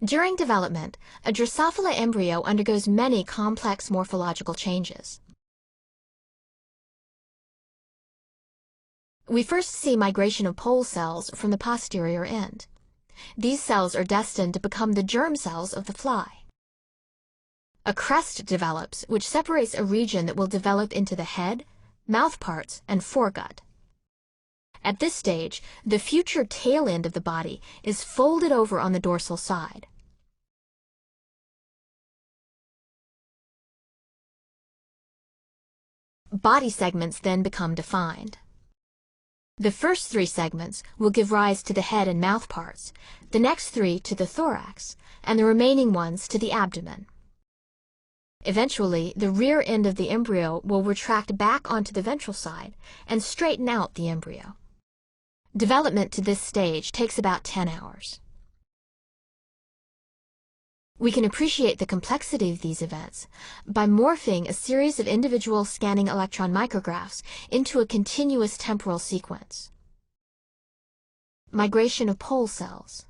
During development, a Drosophila embryo undergoes many complex morphological changes. We first see migration of pole cells from the posterior end. These cells are destined to become the germ cells of the fly. A crest develops, which separates a region that will develop into the head, mouth parts, and foregut. At this stage, the future tail end of the body is folded over on the dorsal side. Body segments then become defined. The first 3 segments will give rise to the head and mouth parts, the next 3 to the thorax, and the remaining ones to the abdomen. Eventually, the rear end of the embryo will retract back onto the ventral side and straighten out the embryo. Development to this stage takes about 10 hours. We can appreciate the complexity of these events by morphing a series of individual scanning electron micrographs into a continuous temporal sequence. Migration of pole cells.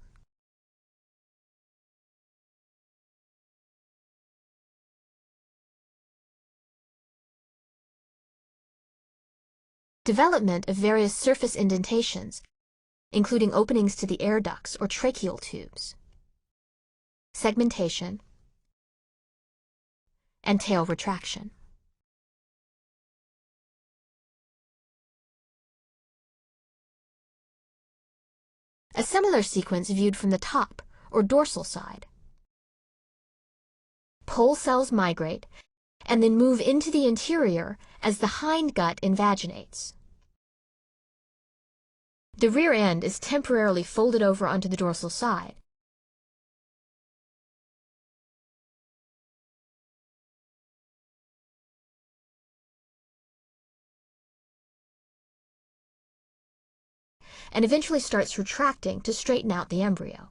Development of various surface indentations, including openings to the air ducts or tracheal tubes. Segmentation, and tail retraction. A similar sequence viewed from the top, or dorsal side. Pole cells migrate, and then move into the interior as the hindgut invaginates. The rear end is temporarily folded over onto the dorsal side. And eventually starts retracting to straighten out the embryo.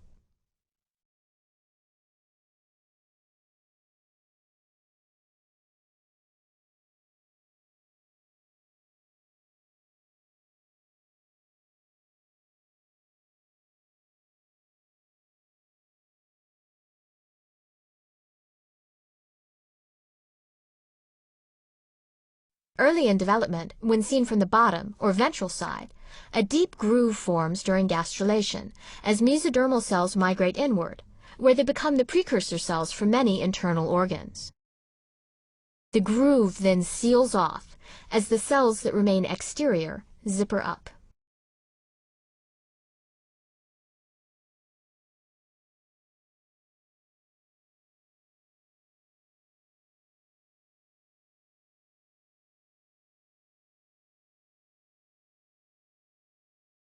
Early in development, when seen from the bottom or ventral side, a deep groove forms during gastrulation as mesodermal cells migrate inward, where they become the precursor cells for many internal organs. The groove then seals off as the cells that remain exterior zipper up.